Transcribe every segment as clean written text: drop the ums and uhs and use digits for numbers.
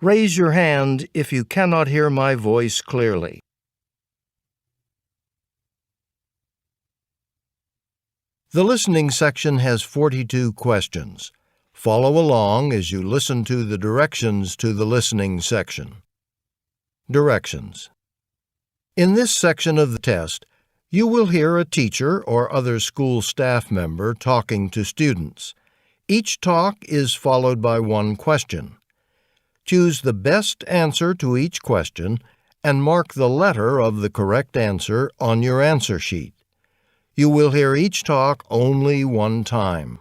Raise your hand if you cannot hear my voice clearly. The listening section has 42 questions. Follow along as you listen to the directions to the listening section. Directions. In this section of the test, you will hear a teacher or other school staff member talking to students. Each talk is followed by one question. Choose the best answer to each question and mark the letter of the correct answer on your answer sheet. You will hear each talk only one time.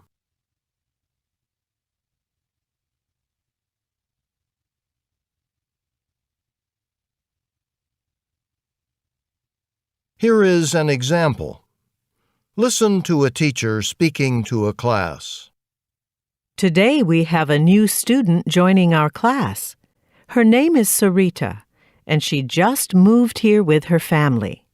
Here is an example. Listen to a teacher speaking to a class. Today we have a new student joining our class. Her name is Sarita, and she just moved here with her family.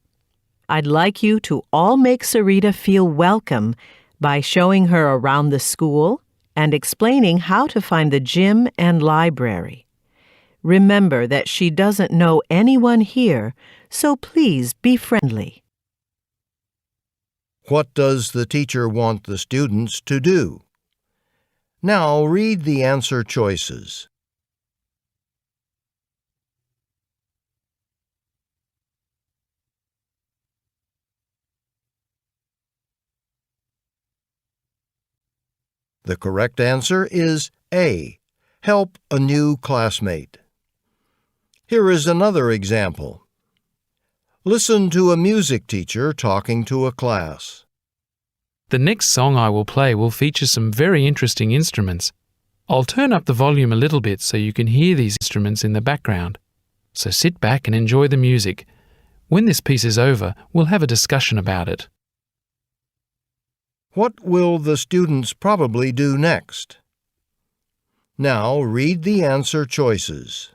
I'd like you to all make Sarita feel welcome by showing her around the school and explaining how to find the gym and library. Remember that she doesn't know anyone here, so please be friendly. What does the teacher want the students to do? Now read the answer choices. The correct answer is A. Help a new classmate. Here is another example. Listen to a music teacher talking to a class. The next song I will play will feature some very interesting instruments. I'll turn up the volume a little bit so you can hear these instruments in the background. So sit back and enjoy the music. When this piece is over, we'll have a discussion about it. What will the students probably do next? Now read the answer choices.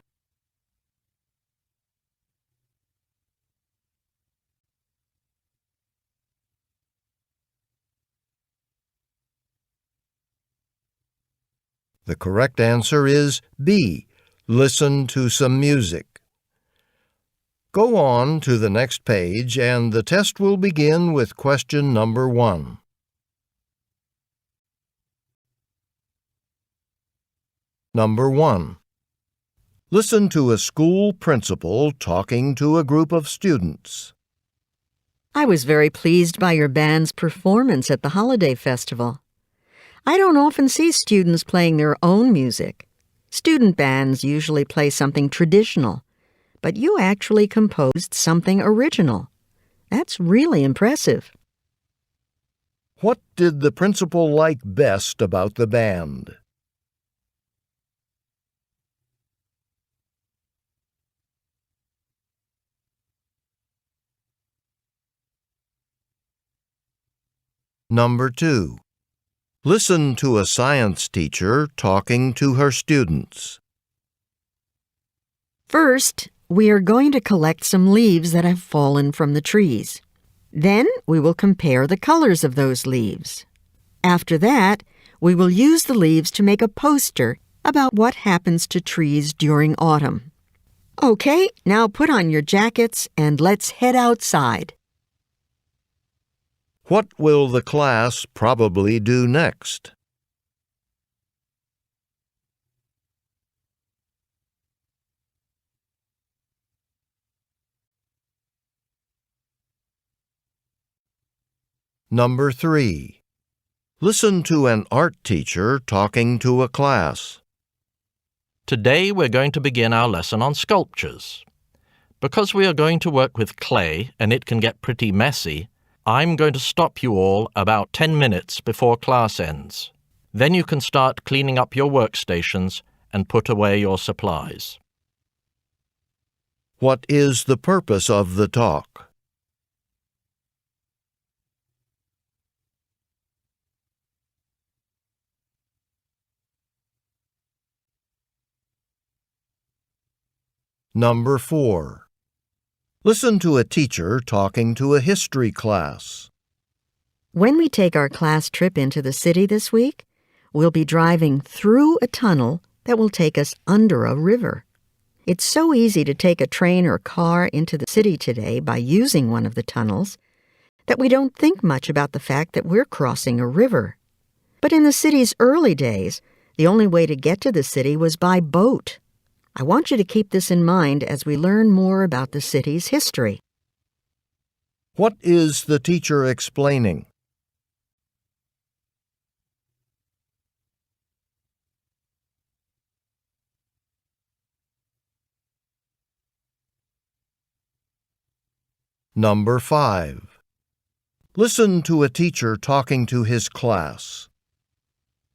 The correct answer is B. Listen to some music. Go on to the next page and the test will begin with question number 1. Number 1. Listen to a school principal talking to a group of students. I was very pleased by your band's performance at the holiday festival. I don't often see students playing their own music. Student bands usually play something traditional, but you actually composed something original. That's really impressive. What did the principal like best about the band? Number 2. Listen to a science teacher talking to her students. First, we are going to collect some leaves that have fallen from the trees. Then we will compare the colors of those leaves. After that, we will use the leaves to make a poster about what happens to trees during autumn. Okay, now put on your jackets and let's head outside. What will the class probably do next? Number 3. Listen to an art teacher talking to a class. Today we're going to begin our lesson on sculptures. Because we are going to work with clay and it can get pretty messy, I'm going to stop you all about 10 minutes before class ends. Then you can start cleaning up your workstations and put away your supplies. What is the purpose of the talk? Number 4. Listen to a teacher talking to a history class. When we take our class trip into the city this week, we'll be driving through a tunnel that will take us under a river. It's so easy to take a train or car into the city today by using one of the tunnels that we don't think much about the fact that we're crossing a river. But in the city's early days, the only way to get to the city was by boat. I want you to keep this in mind as we learn more about the city's history. What is the teacher explaining? Number 5. Listen to a teacher talking to his class.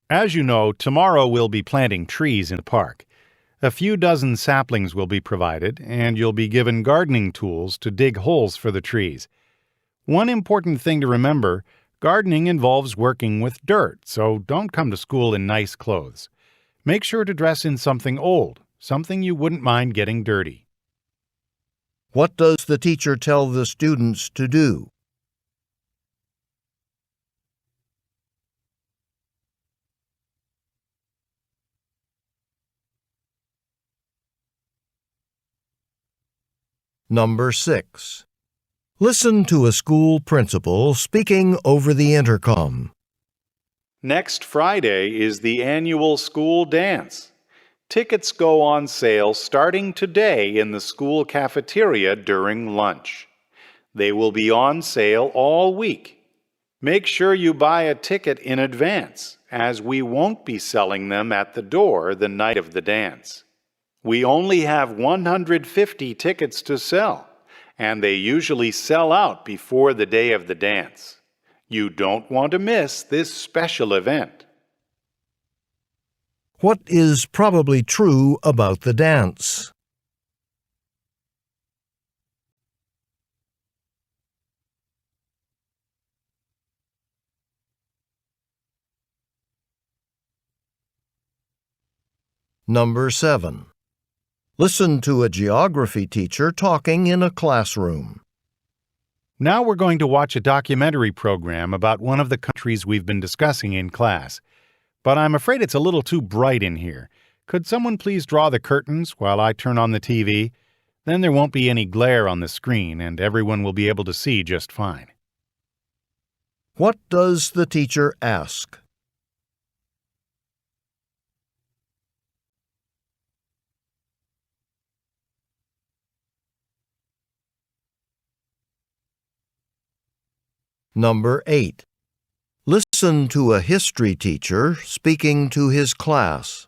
As you know, tomorrow we'll be planting trees in the park. A few dozen saplings will be provided, and you'll be given gardening tools to dig holes for the trees. One important thing to remember, gardening involves working with dirt, so don't come to school in nice clothes. Make sure to dress in something old, something you wouldn't mind getting dirty. What does the teacher tell the students to do? Number 6. Listen to a school principal speaking over the intercom. Next Friday is the annual school dance. Tickets go on sale starting today in the school cafeteria during lunch. They will be on sale all week. Make sure you buy a ticket in advance, as we won't be selling them at the door the night of the dance. We only have 150 tickets to sell, and they usually sell out before the day of the dance. You don't want to miss this special event. What is probably true about the dance? Number 7. Listen to a geography teacher talking in a classroom. Now we're going to watch a documentary program about one of the countries we've been discussing in class. But I'm afraid it's a little too bright in here. Could someone please draw the curtains while I turn on the TV? Then there won't be any glare on the screen and everyone will be able to see just fine. What does the teacher ask? Number 8. Listen to a history teacher speaking to his class.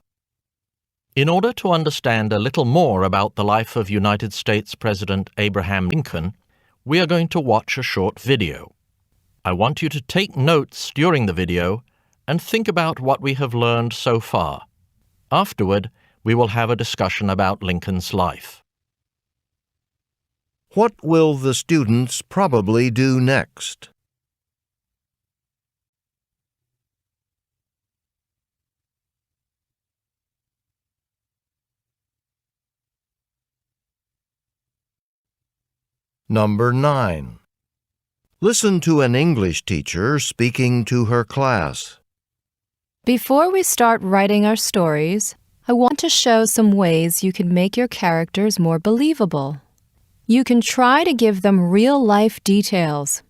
In order to understand a little more about the life of United States President Abraham Lincoln, we are going to watch a short video. I want you to take notes during the video and think about what we have learned so far. Afterward, we will have a discussion about Lincoln's life. What will the students probably do next? Number 9. Listen to an English teacher speaking to her class. Before we start writing our stories, I want to show some ways you can make your characters more believable. You can try to give them real-life details.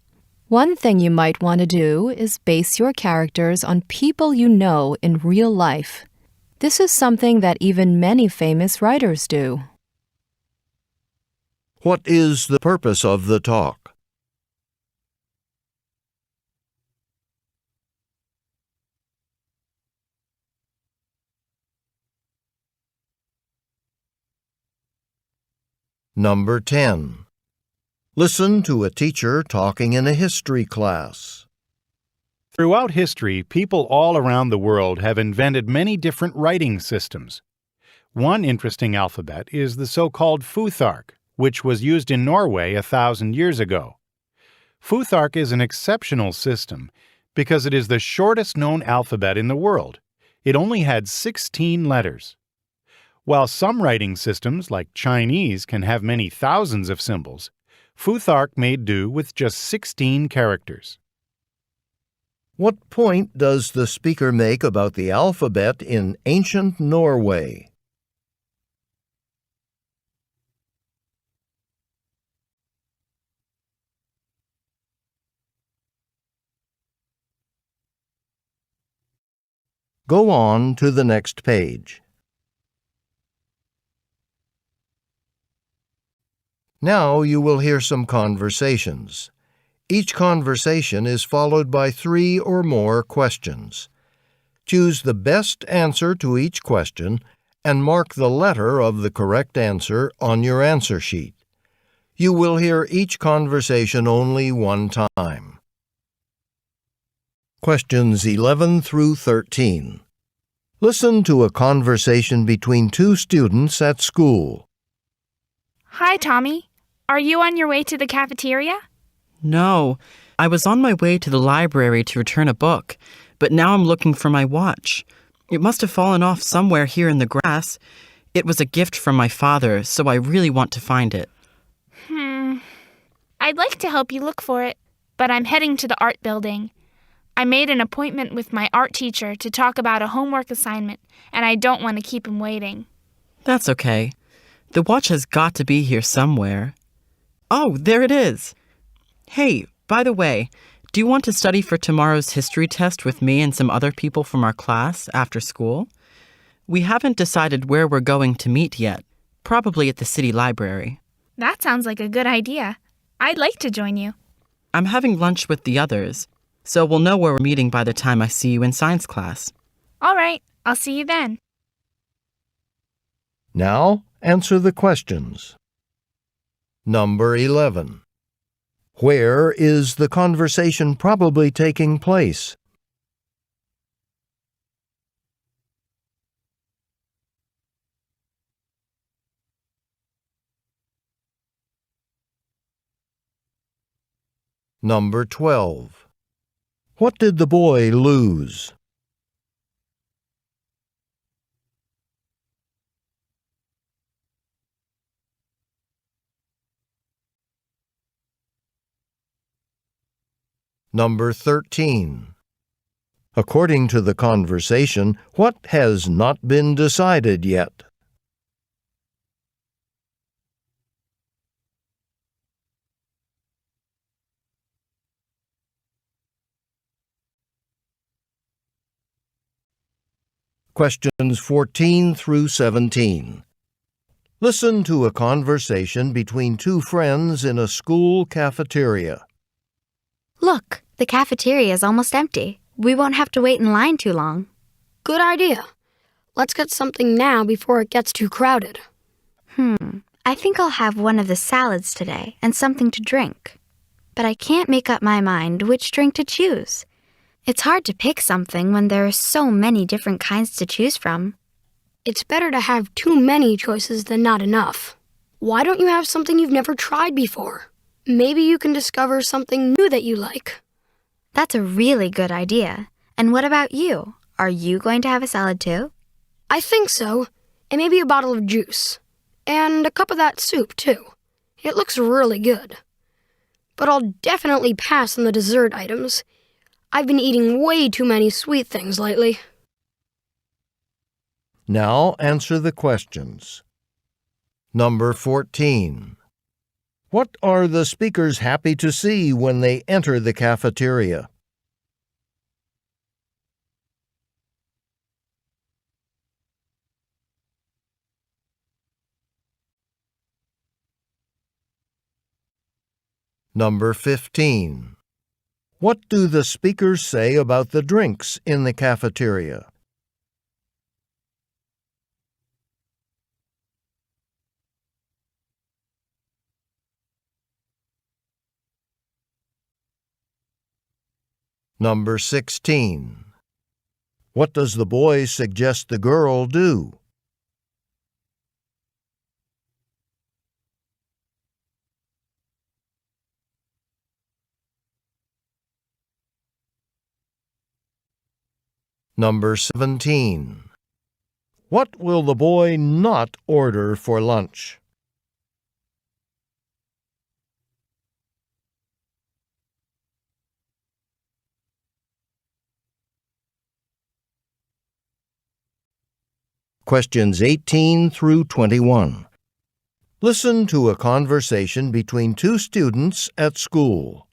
One thing you might want to do is base your characters on people you know in real life. This is something that even many famous writers do. What is the purpose of the talk? Number 10. Listen to a teacher talking in a history class. Throughout history, people all around the world have invented many different writing systems. One interesting alphabet is the so-called Futhark, which was used in Norway 1,000 years ago. Futhark is an exceptional system because it is the shortest known alphabet in the world. It only had 16 letters. While some writing systems, like Chinese, can have many thousands of symbols, Futhark made do with just 16 characters. What point does the speaker make about the alphabet in ancient Norway? Go on to the next page. Now you will hear some conversations. Each conversation is followed by 3 or more questions. Choose the best answer to each question and mark the letter of the correct answer on your answer sheet. You will hear each conversation only one time. Questions 11 through 13. Listen to a conversation between 2 students at school. Hi, Tommy. Are you on your way to the cafeteria? No, I was on my way to the library to return a book, but now I'm looking for my watch. It must have fallen off somewhere here in the grass. It was a gift from my father, so I really want to find it. I'd like to help you look for it, but I'm heading to the art building. I made an appointment with my art teacher to talk about a homework assignment, and I don't want to keep him waiting. That's okay. The watch has got to be here somewhere. Oh, there it is. Hey, by the way, do you want to study for tomorrow's history test with me and some other people from our class after school? We haven't decided where we're going to meet yet, probably at the city library. That sounds like a good idea. I'd like to join you. I'm having lunch with the others, so we'll know where we're meeting by the time I see you in science class. All right, I'll see you then. Now, answer the questions. Number 11. Where is the conversation probably taking place? Number 12. What did the boy lose? Number 13. According to the conversation, what has not been decided yet? Questions 14 through 17. Listen to a conversation between 2 friends in a school cafeteria. Look, the cafeteria is almost empty. We won't have to wait in line too long. Good idea. Let's get something now before it gets too crowded. I think I'll have one of the salads today and something to drink. But I can't make up my mind which drink to choose. It's hard to pick something when there are so many different kinds to choose from. It's better to have too many choices than not enough. Why don't you have something you've never tried before? Maybe you can discover something new that you like. That's a really good idea. And what about you? Are you going to have a salad too? I think so. And maybe a bottle of juice. And a cup of that soup, too. It looks really good. But I'll definitely pass on the dessert items. I've been eating way too many sweet things lately. Now answer the questions. Number 14. What are the speakers happy to see when they enter the cafeteria? Number 15. What do the speakers say about the drinks in the cafeteria? Number 16. What does the boy suggest the girl do? Number 17. What will the boy not order for lunch? Questions 18 through 21. Listen to a conversation between two students at school.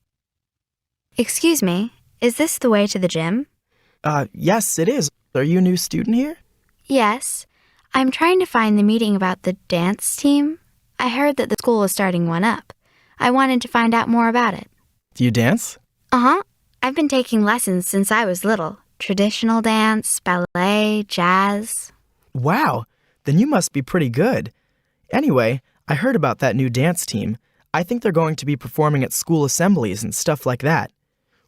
Excuse me, is this the way to the gym? Yes, it is. Are you a new student here? Yes. I'm trying to find the meeting about the dance team. I heard that the school is starting one up. I wanted to find out more about it. Do you dance? Uh-huh. I've been taking lessons since I was little. Traditional dance, ballet, jazz. Wow, then you must be pretty good. Anyway, I heard about that new dance team. I think they're going to be performing at school assemblies and stuff like that.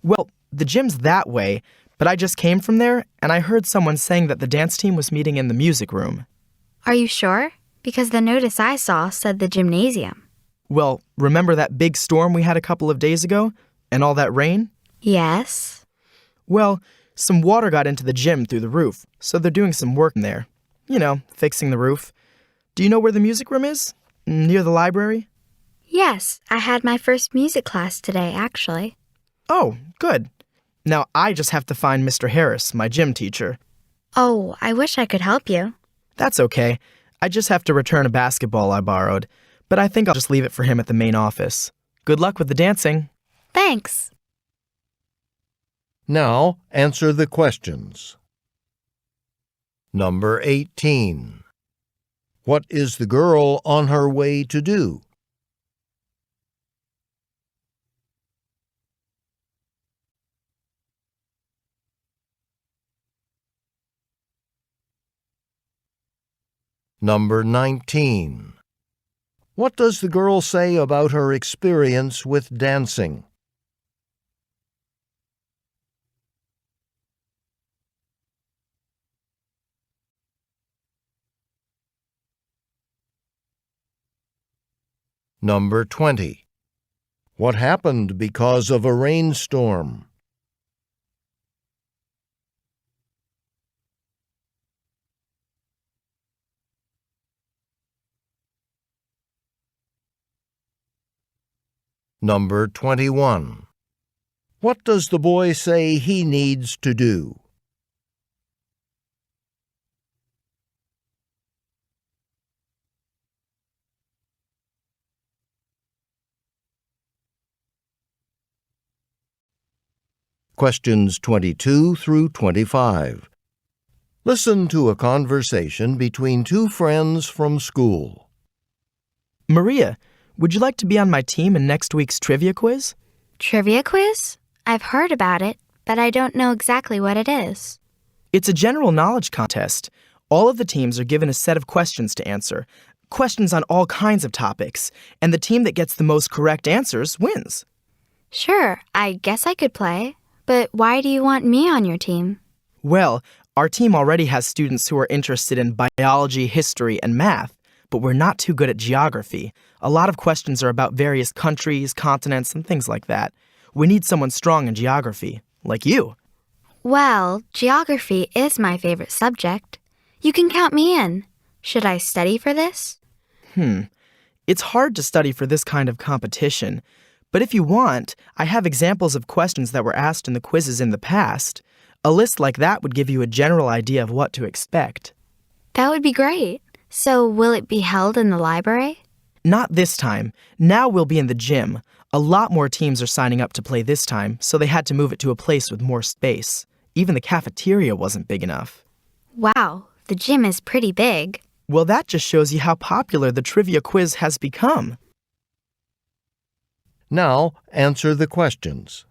Well, the gym's that way, but I just came from there, and I heard someone saying that the dance team was meeting in the music room. Are you sure? Because the notice I saw said the gymnasium. Well, remember that big storm we had a couple of days ago? And all that rain? Yes. Well, some water got into the gym through the roof, so they're doing some work in there. You know, fixing the roof. Do you know where the music room is? Near the library? Yes, I had my first music class today, actually. Oh, good. Now I just have to find Mr. Harris, my gym teacher. Oh, I wish I could help you. That's okay. I just have to return a basketball I borrowed, but I think I'll just leave it for him at the main office. Good luck with the dancing. Thanks. Now, answer the questions. Number 18. What is the girl on her way to do? Number 19. What does the girl say about her experience with dancing? Number 20. What happened because of a rainstorm? Number 21. What does the boy say he needs to do? Questions 22 through 25. Listen to a conversation between two friends from school. Maria, would you like to be on my team in next week's trivia quiz? Trivia quiz? I've heard about it, but I don't know exactly what it is. It's a general knowledge contest. All of the teams are given a set of questions to answer, questions on all kinds of topics, and the team that gets the most correct answers wins. Sure, I guess I could play. But why do you want me on your team? Well, our team already has students who are interested in biology, history, and math, but we're not too good at geography. A lot of questions are about various countries, continents, and things like that. We need someone strong in geography, like you. Well, geography is my favorite subject. You can count me in. Should I study for this? It's hard to study for this kind of competition. But if you want, I have examples of questions that were asked in the quizzes in the past. A list like that would give you a general idea of what to expect. That would be great. So will it be held in the library? Not this time. Now we'll be in the gym. A lot more teams are signing up to play this time, so they had to move it to a place with more space. Even the cafeteria wasn't big enough. Wow, the gym is pretty big. Well, that just shows you how popular the trivia quiz has become. Now, answer the questions.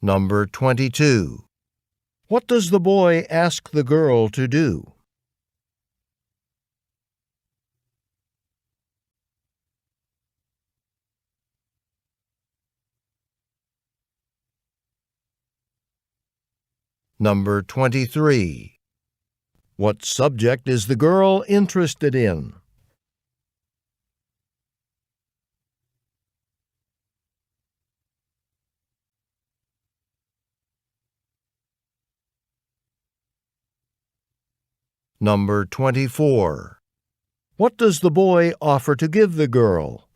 Number 22. What does the boy ask the girl to do? Number 23. What subject is the girl interested in? Number 24. What does the boy offer to give the girl?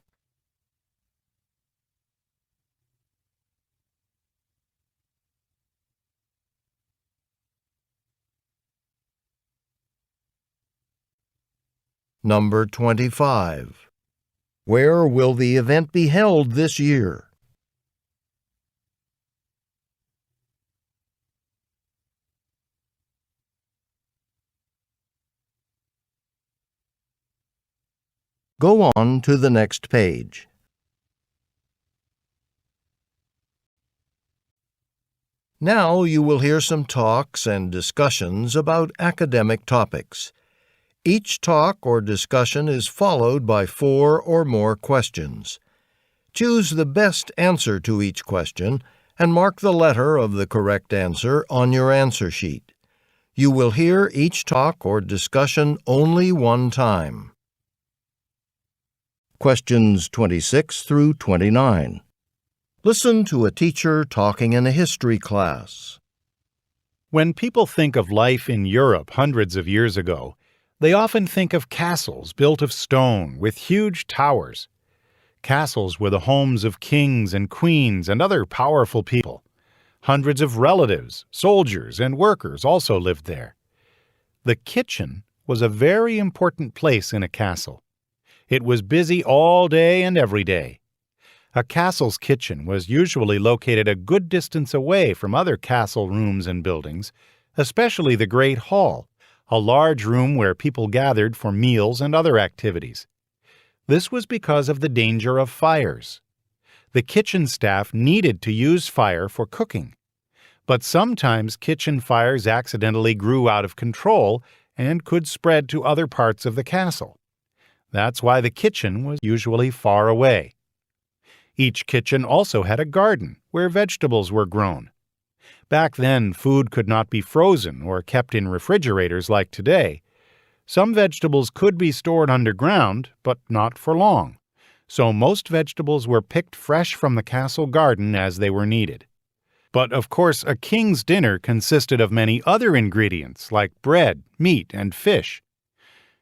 Number 25. Where will the event be held this year? Go on to the next page. Now you will hear some talks and discussions about academic topics. Each talk or discussion is followed by 4 or more questions. Choose the best answer to each question and mark the letter of the correct answer on your answer sheet. You will hear each talk or discussion only one time. Questions 26 through 29. Listen to a teacher talking in a history class. When people think of life in Europe hundreds of years ago, they often think of castles built of stone with huge towers. Castles were the homes of kings and queens and other powerful people. Hundreds of relatives, soldiers, and workers also lived there. The kitchen was a very important place in a castle. It was busy all day and every day. A castle's kitchen was usually located a good distance away from other castle rooms and buildings, especially the Great Hall, a large room where people gathered for meals and other activities. This was because of the danger of fires. The kitchen staff needed to use fire for cooking. But sometimes kitchen fires accidentally grew out of control and could spread to other parts of the castle. That's why the kitchen was usually far away. Each kitchen also had a garden where vegetables were grown. Back then, food could not be frozen or kept in refrigerators like today. Some vegetables could be stored underground, but not for long. So most vegetables were picked fresh from the castle garden as they were needed. But of course, a king's dinner consisted of many other ingredients like bread, meat, and fish.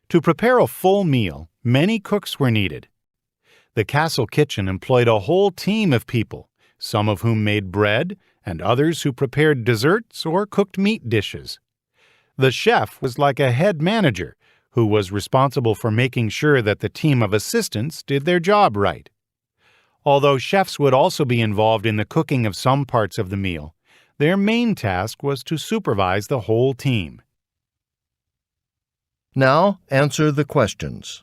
To prepare a full meal, many cooks were needed. The castle kitchen employed a whole team of people, some of whom made bread, and others who prepared desserts or cooked meat dishes. The chef was like a head manager, who was responsible for making sure that the team of assistants did their job right. Although chefs would also be involved in the cooking of some parts of the meal, their main task was to supervise the whole team. Now answer the questions.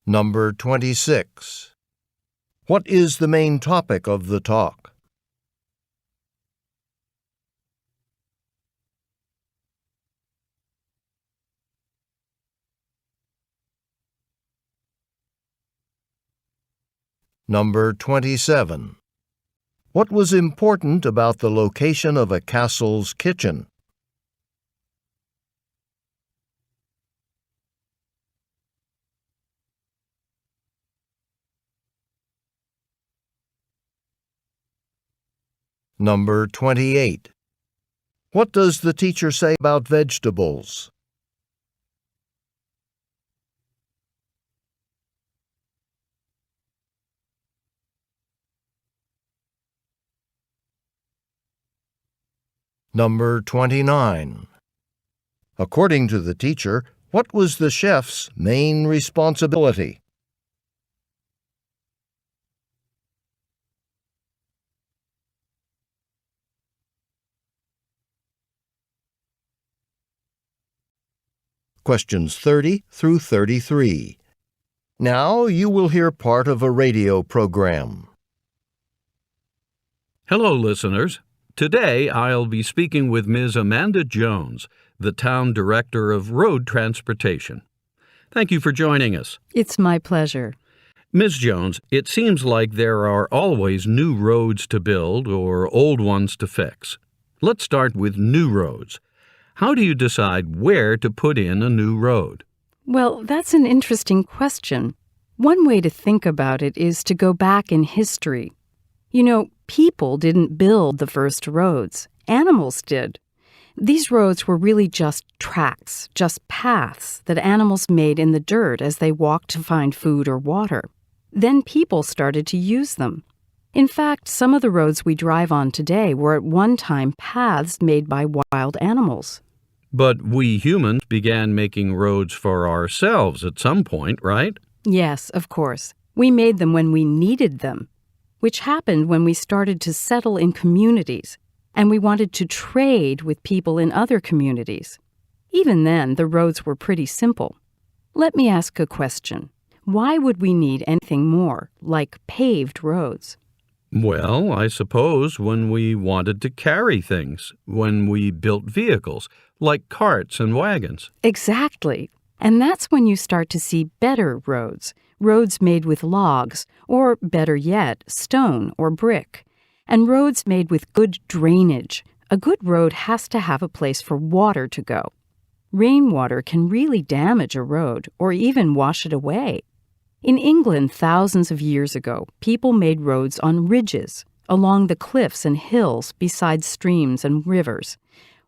Number 26. What is the main topic of the talk? Number 27. What was important about the location of a castle's kitchen? Number 28. What does the teacher say about vegetables? Number 29. According to the teacher, what was the chef's main responsibility? Questions 30 through 33. Now you will hear part of a radio program. Hello, listeners. Today I'll be speaking with Ms. Amanda Jones, the Town Director of Road Transportation. Thank you for joining us. It's my pleasure. Ms. Jones, it seems like there are always new roads to build or old ones to fix. Let's start with new roads. How do you decide where to put in a new road? Well, that's an interesting question. One way to think about it is to go back in history. You know, people didn't build the first roads. Animals did. These roads were really just tracks, just paths that animals made in the dirt as they walked to find food or water. Then people started to use them. In fact, some of the roads we drive on today were at one time paths made by wild animals. But we humans began making roads for ourselves at some point, right? Yes, of course. We made them when we needed them, which happened when we started to settle in communities, and we wanted to trade with people in other communities. Even then, the roads were pretty simple. Let me ask a question. Why would we need anything more, like paved roads? Well, I suppose when we wanted to carry things, when we built vehicles, like carts and wagons. Exactly. And that's when you start to see better roads, roads made with logs, or better yet, stone or brick, and roads made with good drainage. A good road has to have a place for water to go. Rainwater can really damage a road or even wash it away. In England, thousands of years ago, people made roads on ridges, along the cliffs and hills beside streams and rivers.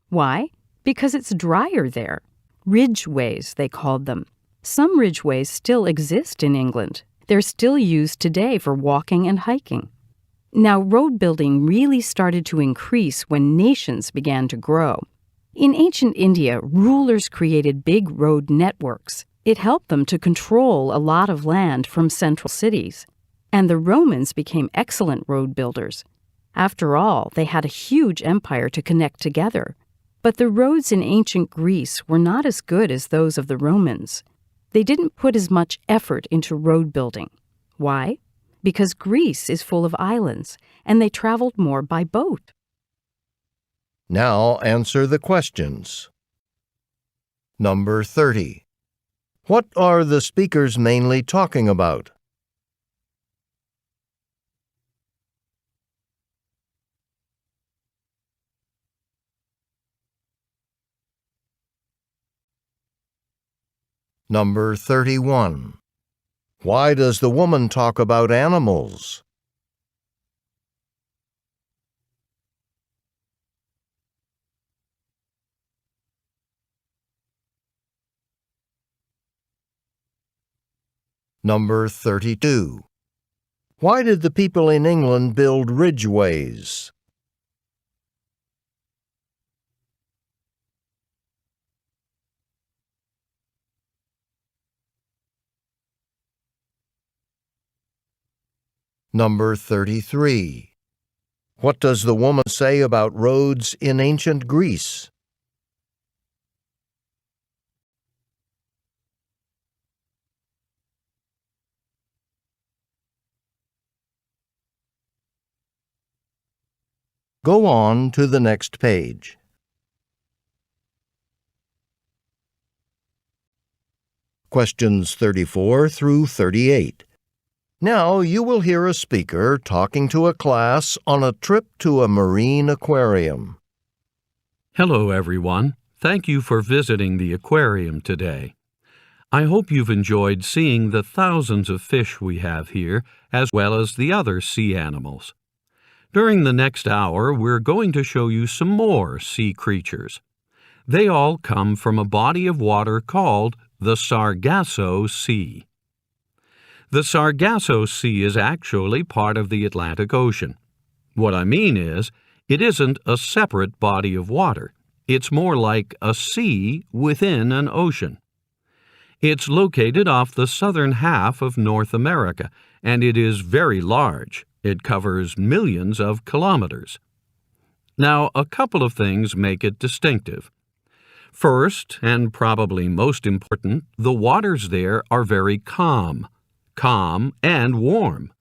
Why? Because it's drier there. Ridgeways, they called them. Some ridgeways still exist in England. They're still used today for walking and hiking. Now, road building really started to increase when nations began to grow. In ancient India, rulers created big road networks. It helped them to control a lot of land from central cities. And the Romans became excellent road builders. After all, they had a huge empire to connect together. But the roads in ancient Greece were not as good as those of the Romans. They didn't put as much effort into road building. Why? Because Greece is full of islands, and they traveled more by boat. Now answer the questions. Number 30. What are the speakers mainly talking about? Number 31. Why does the woman talk about animals? Number 32. Why did the people in England build ridgeways? Number 33. What does the woman say about roads in ancient Greece? Go on to the next page. Questions 34 through 38. Now you will hear a speaker talking to a class on a trip to a marine aquarium. Hello, everyone. Thank you for visiting the aquarium today. I hope you've enjoyed seeing the thousands of fish we have here, as well as the other sea animals. During the next hour, we're going to show you some more sea creatures. They all come from a body of water called the Sargasso Sea. The Sargasso Sea is actually part of the Atlantic Ocean. What I mean is, it isn't a separate body of water. It's more like a sea within an ocean. It's located off the southern half of North America, and it is very large. It covers millions of kilometers. Now, a couple of things make it distinctive. First, and probably most important, the waters there are very calm and warm.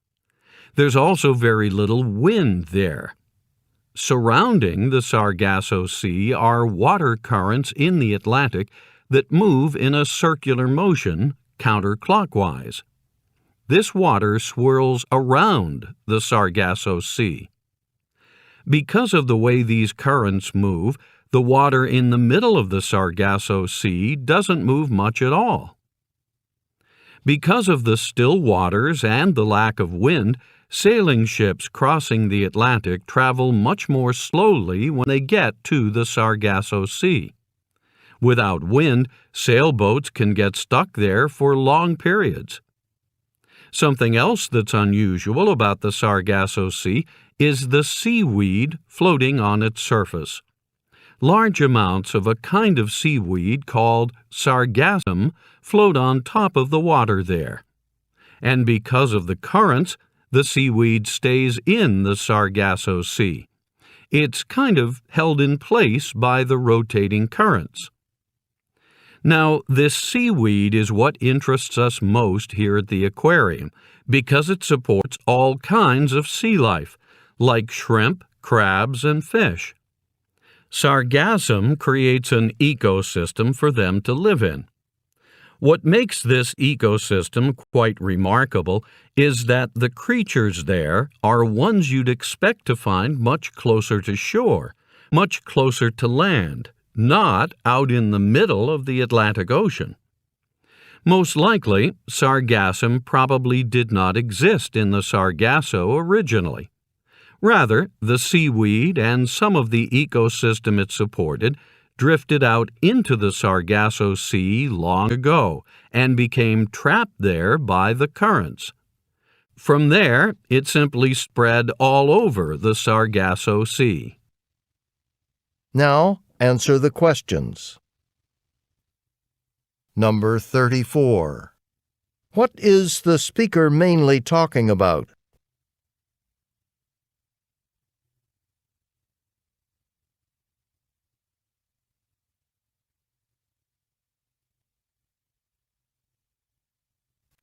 There's also very little wind there. Surrounding the Sargasso Sea are water currents in the Atlantic that move in a circular motion counterclockwise. This water swirls around the Sargasso Sea. Because of the way these currents move, the water in the middle of the Sargasso Sea doesn't move much at all. Because of the still waters and the lack of wind, sailing ships crossing the Atlantic travel much more slowly when they get to the Sargasso Sea. Without wind, sailboats can get stuck there for long periods. Something else that's unusual about the Sargasso Sea is the seaweed floating on its surface. Large amounts of a kind of seaweed called sargassum float on top of the water there. And because of the currents, the seaweed stays in the Sargasso Sea. It's kind of held in place by the rotating currents. Now, this seaweed is what interests us most here at the aquarium because it supports all kinds of sea life, like shrimp, crabs, and fish. Sargassum creates an ecosystem for them to live in. What makes this ecosystem quite remarkable is that the creatures there are ones you'd expect to find much closer to shore, much closer to land, not out in the middle of the Atlantic Ocean. Most likely, sargassum probably did not exist in the Sargasso originally. Rather, the seaweed and some of the ecosystem it supported drifted out into the Sargasso Sea long ago and became trapped there by the currents. From there, it simply spread all over the Sargasso Sea. Now, answer the questions. Number 34. What is the speaker mainly talking about?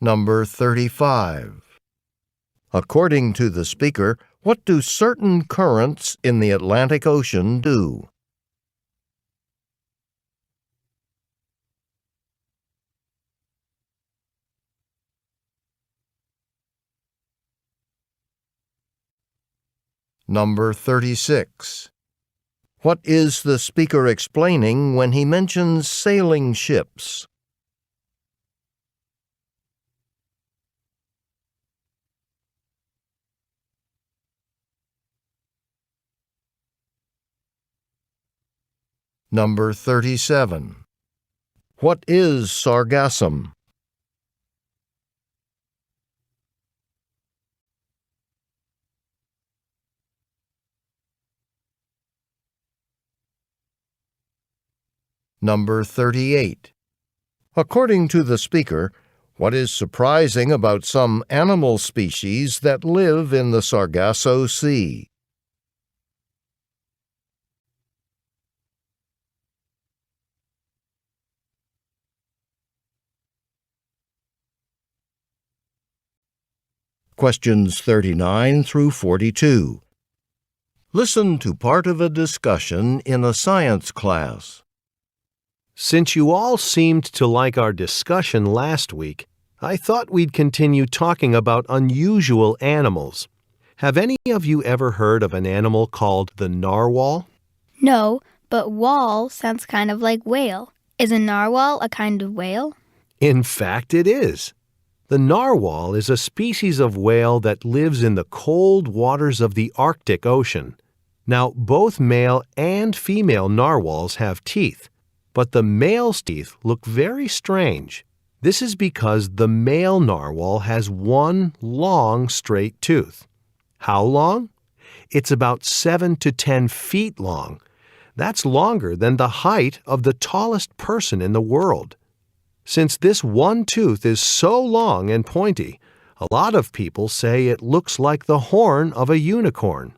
Number 35. According to the speaker, what do certain currents in the Atlantic Ocean do? Number 36. What is the speaker explaining when he mentions sailing ships? Number 37. What is sargassum? Number 38. According to the speaker, what is surprising about some animal species that live in the Sargasso Sea? Questions 39 through 42. Listen to part of a discussion in a science class. Since you all seemed to like our discussion last week, I thought we'd continue talking about unusual animals. Have any of you ever heard of an animal called the narwhal? No, but whale sounds kind of like whale. Is a narwhal a kind of whale? In fact, it is. The narwhal is a species of whale that lives in the cold waters of the Arctic Ocean. Now, both male and female narwhals have teeth, but the male's teeth look very strange. This is because the male narwhal has one long, straight tooth. How long? It's about 7 to 10 feet long. That's longer than the height of the tallest person in the world. Since this one tooth is so long and pointy, a lot of people say it looks like the horn of a unicorn.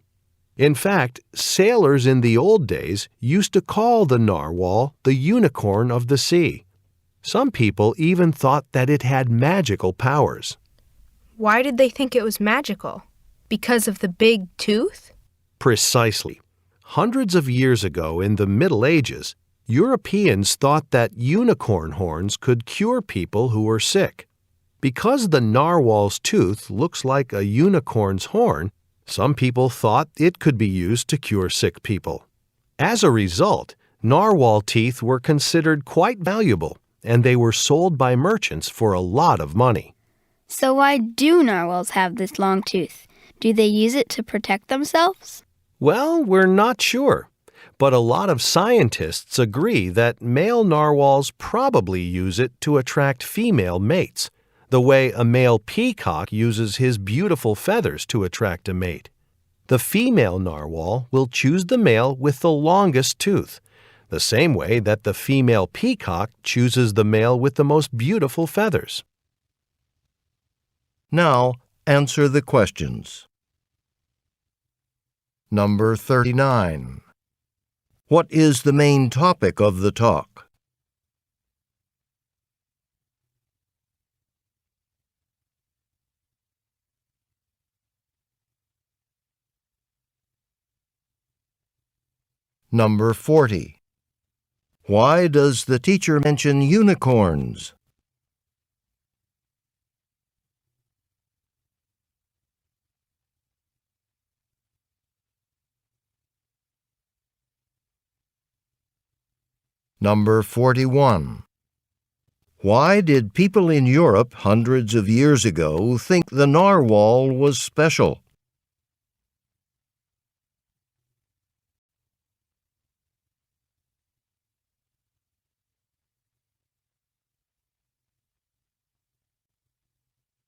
In fact, sailors in the old days used to call the narwhal the unicorn of the sea. Some people even thought that it had magical powers. Why did they think it was magical? Because of the big tooth? Precisely. Hundreds of years ago in the Middle Ages, Europeans thought that unicorn horns could cure people who were sick. Because the narwhal's tooth looks like a unicorn's horn, some people thought it could be used to cure sick people. As a result, narwhal teeth were considered quite valuable, and they were sold by merchants for a lot of money. So why do narwhals have this long tooth? Do they use it to protect themselves? Well, we're not sure. But a lot of scientists agree that male narwhals probably use it to attract female mates, the way a male peacock uses his beautiful feathers to attract a mate. The female narwhal will choose the male with the longest tooth, the same way that the female peacock chooses the male with the most beautiful feathers. Now, answer the questions. Number 39. What is the main topic of the talk? Number 40. Why does the teacher mention unicorns? Number 41. Why did people in Europe hundreds of years ago think the narwhal was special?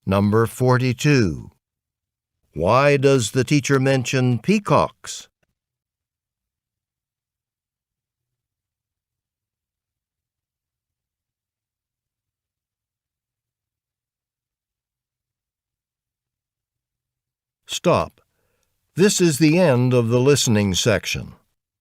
Number 42. Why does the teacher mention peacocks? Stop. This is the end of the listening section.